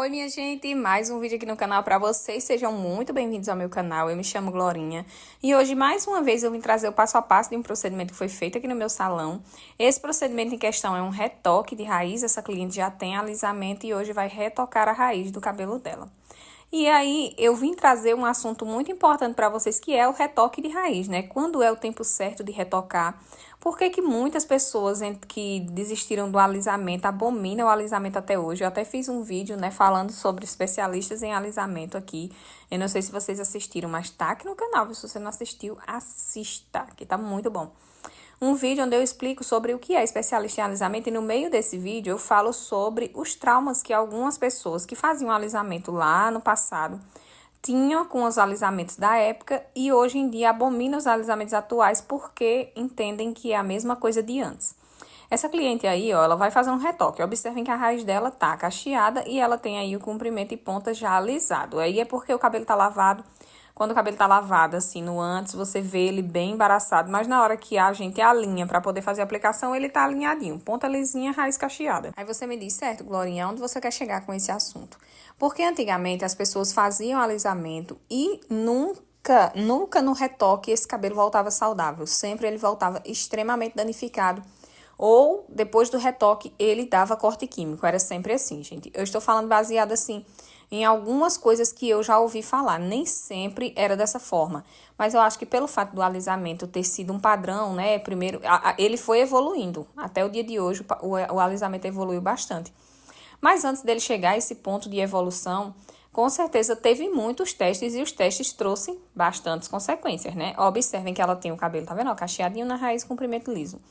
Oi, minha gente, mais um vídeo aqui no canal para vocês. Sejam muito bem-vindos ao meu canal. Eu me chamo Glorinha e hoje, mais uma vez, eu vim trazer o passo a passo de um procedimento que foi feito aqui no meu salão. Esse procedimento em questão é um retoque de raiz. Essa cliente já tem alisamento e hoje vai retocar a raiz do cabelo dela. E aí, eu vim trazer um assunto muito importante para vocês, que é o retoque de raiz, né? Quando é o tempo certo de retocar? Por que que muitas pessoas que desistiram do alisamento abominam o alisamento até hoje? Eu até fiz um vídeo, né, falando sobre especialistas em alisamento aqui. Eu não sei se vocês assistiram, mas tá aqui no canal. Se você não assistiu, assista, que tá muito bom. Um vídeo onde eu explico sobre o que é especialista em alisamento e no meio desse vídeo eu falo sobre os traumas que algumas pessoas que faziam alisamento lá no passado tinham com os alisamentos da época e hoje em dia abominam os alisamentos atuais porque entendem que é a mesma coisa de antes. Essa cliente aí, ó, ela vai fazer um retoque. Observem que a raiz dela tá cacheada e ela tem aí o comprimento e ponta já alisado. Aí é porque o cabelo tá lavado. Quando o cabelo tá lavado, assim, no antes, você vê ele bem embaraçado. Mas na hora que a gente alinha pra poder fazer a aplicação, ele tá alinhadinho. Ponta lisinha, raiz cacheada. Aí você me diz, certo, Glorinha, onde você quer chegar com esse assunto? Porque antigamente as pessoas faziam alisamento e nunca no retoque esse cabelo voltava saudável. Sempre ele voltava extremamente danificado. Ou, depois do retoque, ele dava corte químico. Era sempre assim, gente. Eu estou falando baseado, assim, em algumas coisas que eu já ouvi falar. Nem sempre era dessa forma. Mas eu acho que pelo fato do alisamento ter sido um padrão, né? Primeiro, ele foi evoluindo. Até o dia de hoje, o alisamento evoluiu bastante. Mas antes dele chegar a esse ponto de evolução, com certeza teve muitos testes e os testes trouxeram bastantes consequências, né? Observem que ela tem o cabelo, tá vendo? Ó, cacheadinho na raiz, comprimento liso.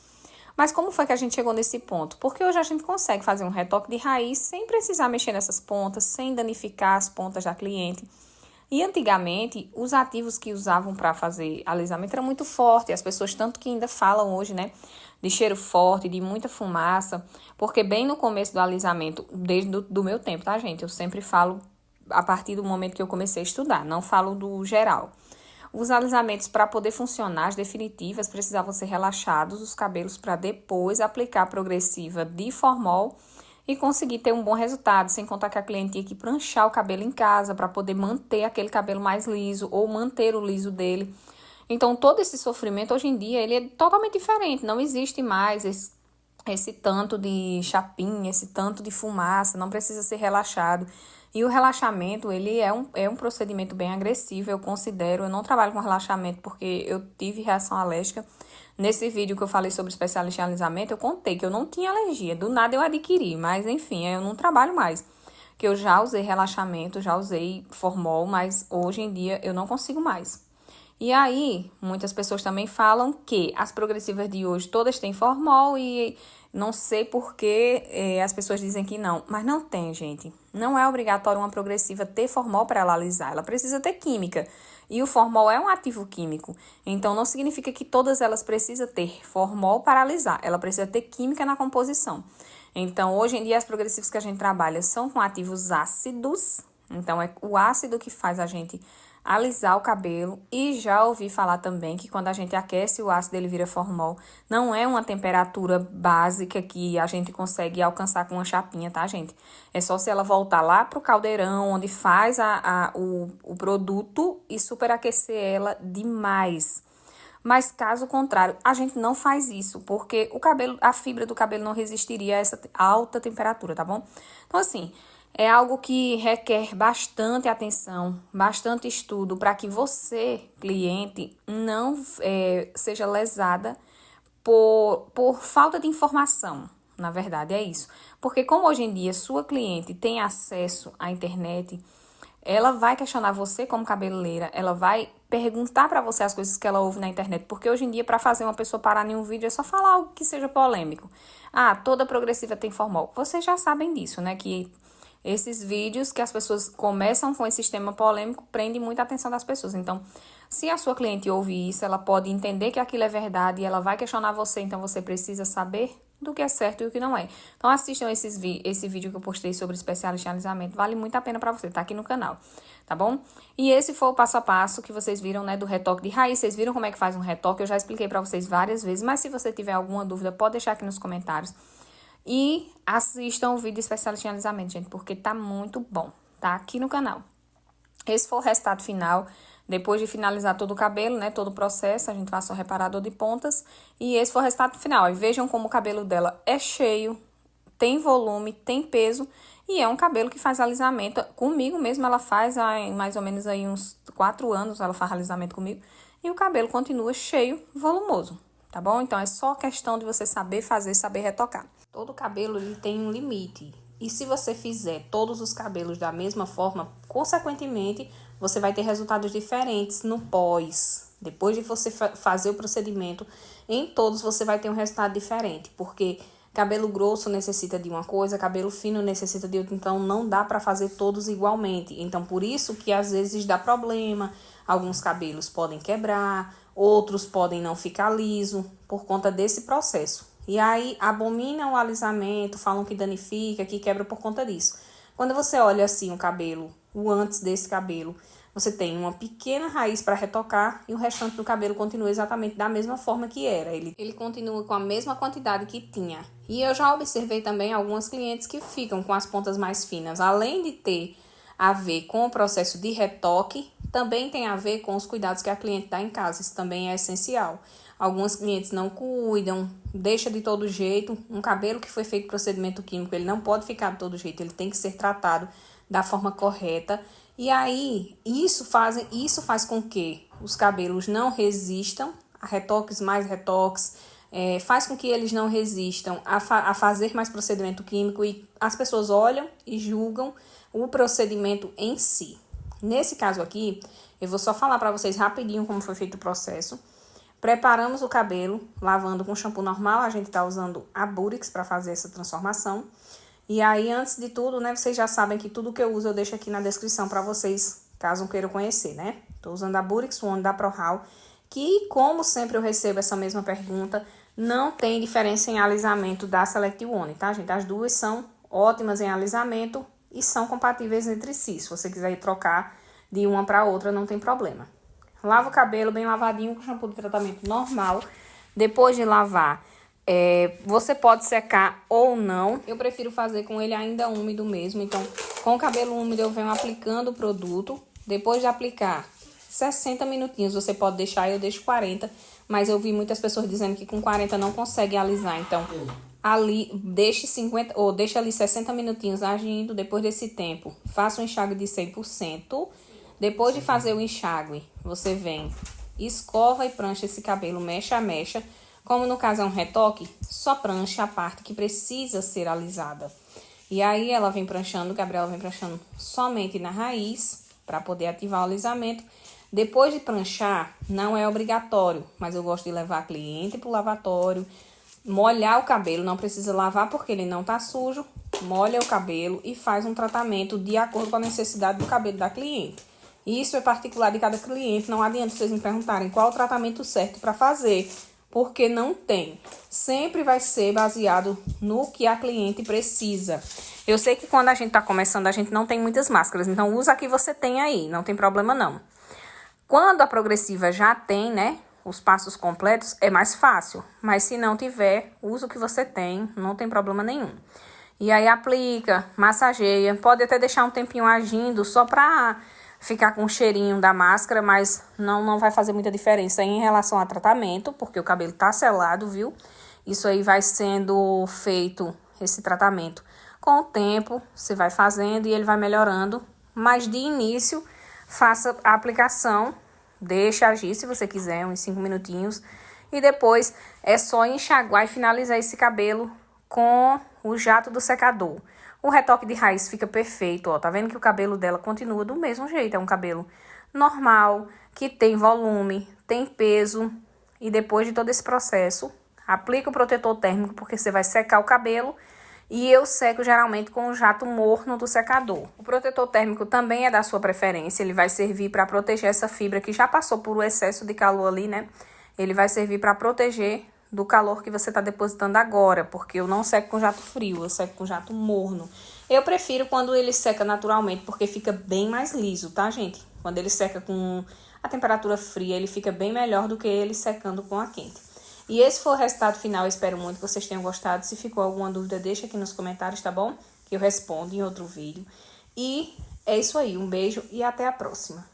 Mas como foi que a gente chegou nesse ponto? Porque hoje a gente consegue fazer um retoque de raiz sem precisar mexer nessas pontas, sem danificar as pontas da cliente. E antigamente, os ativos que usavam para fazer alisamento eram muito fortes. As pessoas tanto que ainda falam hoje, né, de cheiro forte, de muita fumaça. Porque bem no começo do alisamento, desde do meu tempo, tá, gente? Eu sempre falo a partir do momento que eu comecei a estudar, não falo do geral. Os alisamentos, para poder funcionar, as definitivas, precisavam ser relaxados os cabelos para depois aplicar a progressiva de formol e conseguir ter um bom resultado, sem contar que a cliente tinha que pranchar o cabelo em casa para poder manter aquele cabelo mais liso ou manter o liso dele. Então, todo esse sofrimento, hoje em dia, ele é totalmente diferente. Não existe mais esse tanto de chapinha, esse tanto de fumaça, não precisa ser relaxado. E o relaxamento, ele é um procedimento bem agressivo, eu considero. Eu não trabalho com relaxamento porque eu tive reação alérgica. Nesse vídeo que eu falei sobre especialista em alisamento, eu contei que eu não tinha alergia. Do nada eu adquiri, mas enfim, eu não trabalho mais. Que eu já usei relaxamento, já usei formol, mas hoje em dia eu não consigo mais. E aí, muitas pessoas também falam que as progressivas de hoje todas têm formol e não sei por que as pessoas dizem que não. Mas não tem, gente. Não é obrigatório uma progressiva ter formol para ela alisar. Ela precisa ter química. E o formol é um ativo químico. Então, não significa que todas elas precisam ter formol para alisar. Ela precisa ter química na composição. Então, hoje em dia, as progressivas que a gente trabalha são com ativos ácidos. Então, é o ácido que faz a gente alisar o cabelo. E já ouvi falar também que quando a gente aquece o ácido, ele vira formol. Não é uma temperatura básica que a gente consegue alcançar com uma chapinha, tá, gente? É só se ela voltar lá pro caldeirão, onde faz o produto e superaquecer ela demais. Mas caso contrário, a gente não faz isso, porque o cabelo, a fibra do cabelo não resistiria a essa alta temperatura, tá bom? Então, assim, é algo que requer bastante atenção, bastante estudo, para que você, cliente, não seja lesada por falta de informação. Na verdade, é isso. Porque como hoje em dia sua cliente tem acesso à internet, ela vai questionar você como cabeleireira, ela vai perguntar para você as coisas que ela ouve na internet, porque hoje em dia, para fazer uma pessoa parar em um vídeo, é só falar algo que seja polêmico. Ah, toda progressiva tem formol. Vocês já sabem disso, né? Que esses vídeos que as pessoas começam com esse sistema polêmico prendem muita atenção das pessoas. Então, se a sua cliente ouve isso, ela pode entender que aquilo é verdade e ela vai questionar você, então você precisa saber do que é certo e o que não é. Então, assistam esse vídeo que eu postei sobre especialista em alisamento. Vale muito a pena pra você, tá aqui no canal, tá bom? E esse foi o passo a passo que vocês viram, né, do retoque de raiz. Vocês viram como é que faz um retoque? Eu já expliquei pra vocês várias vezes, mas se você tiver alguma dúvida, pode deixar aqui nos comentários. E assistam o vídeo especialista em alisamento, gente, porque tá muito bom. Tá aqui no canal. Esse foi o resultado final. Depois de finalizar todo o cabelo, né, todo o processo, a gente passa o reparador de pontas. E esse foi o resultado final. E vejam como o cabelo dela é cheio, tem volume, tem peso. E é um cabelo que faz alisamento. Comigo mesmo ela faz há mais ou menos aí uns 4 anos, ela faz alisamento comigo. E o cabelo continua cheio, volumoso, tá bom? Então, é só questão de você saber fazer, saber retocar. Todo cabelo, ele tem um limite. E se você fizer todos os cabelos da mesma forma, consequentemente, você vai ter resultados diferentes no pós. Depois de você fazer o procedimento, em todos você vai ter um resultado diferente. Porque cabelo grosso necessita de uma coisa, cabelo fino necessita de outra. Então, não dá para fazer todos igualmente. Então, por isso que às vezes dá problema. Alguns cabelos podem quebrar, outros podem não ficar liso por conta desse processo. E aí, abominam o alisamento, falam que danifica, que quebra por conta disso. Quando você olha assim o cabelo, o antes desse cabelo, você tem uma pequena raiz para retocar e o restante do cabelo continua exatamente da mesma forma que era. Ele continua com a mesma quantidade que tinha. E eu já observei também algumas clientes que ficam com as pontas mais finas. Além de ter a ver com o processo de retoque, também tem a ver com os cuidados que a cliente dá em casa. Isso também é essencial. Algumas clientes não cuidam, deixa de todo jeito. Um cabelo que foi feito procedimento químico, ele não pode ficar de todo jeito, ele tem que ser tratado da forma correta. E aí, isso faz com que os cabelos não resistam a retoques, mais retoques, faz com que eles não resistam a fazer mais procedimento químico e as pessoas olham e julgam o procedimento em si. Nesse caso aqui, eu vou só falar para vocês rapidinho como foi feito o processo. Preparamos o cabelo, lavando com shampoo normal, a gente tá usando a Burix para fazer essa transformação. E aí, antes de tudo, né, vocês já sabem que tudo que eu uso eu deixo aqui na descrição para vocês, caso queiram conhecer, né? Tô usando a Burix One da ProHaul, que, como sempre eu recebo essa mesma pergunta, não tem diferença em alisamento da Select One, tá, gente? As duas são ótimas em alisamento e são compatíveis entre si. Se você quiser ir trocar de uma para outra, não tem problema. Lava o cabelo bem lavadinho com shampoo de tratamento normal. Depois de lavar, você pode secar ou não. Eu prefiro fazer com ele ainda úmido mesmo. Então, com o cabelo úmido, eu venho aplicando o produto. Depois de aplicar 60 minutinhos, você pode deixar, eu deixo 40. Mas eu vi muitas pessoas dizendo que com 40 não consegue alisar. Então, ali, deixe 50, ou deixa ali 60 minutinhos agindo. Depois desse tempo, faça um enxágue de 100%. Depois de fazer o enxágue, você vem, escova e prancha esse cabelo mecha a mecha. Como no caso é um retoque, só prancha a parte que precisa ser alisada. E aí ela vem pranchando, Gabriela vem pranchando somente na raiz, para poder ativar o alisamento. Depois de pranchar, não é obrigatório, mas eu gosto de levar a cliente para o lavatório, molhar o cabelo, não precisa lavar porque ele não tá sujo, molha o cabelo e faz um tratamento de acordo com a necessidade do cabelo da cliente. Isso é particular de cada cliente, não adianta vocês me perguntarem qual o tratamento certo para fazer, porque não tem. Sempre vai ser baseado no que a cliente precisa. Eu sei que quando a gente tá começando, a gente não tem muitas máscaras, então usa a que você tem aí, não tem problema não. Quando a progressiva já tem, né, os passos completos, é mais fácil. Mas se não tiver, usa o que você tem, não tem problema nenhum. E aí aplica, massageia, pode até deixar um tempinho agindo só pra ficar com o cheirinho da máscara, mas não vai fazer muita diferença em relação ao tratamento, porque o cabelo tá selado, viu? Isso aí vai sendo feito, esse tratamento. Com o tempo, você vai fazendo e ele vai melhorando, mas de início, faça a aplicação, deixa agir se você quiser, uns 5 minutinhos, e depois é só enxaguar e finalizar esse cabelo com o jato do secador. O retoque de raiz fica perfeito, ó. Tá vendo que o cabelo dela continua do mesmo jeito. É um cabelo normal, que tem volume, tem peso. E depois de todo esse processo, aplica o protetor térmico, porque você vai secar o cabelo. E eu seco geralmente com o jato morno do secador. O protetor térmico também é da sua preferência. Ele vai servir para proteger essa fibra que já passou por um excesso de calor ali, né? Ele vai servir para proteger do calor que você está depositando agora, porque eu não seco com jato frio, eu seco com jato morno. Eu prefiro quando ele seca naturalmente, porque fica bem mais liso, tá, gente? Quando ele seca com a temperatura fria, ele fica bem melhor do que ele secando com a quente. E esse foi o resultado final, eu espero muito que vocês tenham gostado. Se ficou alguma dúvida, deixa aqui nos comentários, tá bom? Que eu respondo em outro vídeo. E é isso aí, um beijo e até a próxima.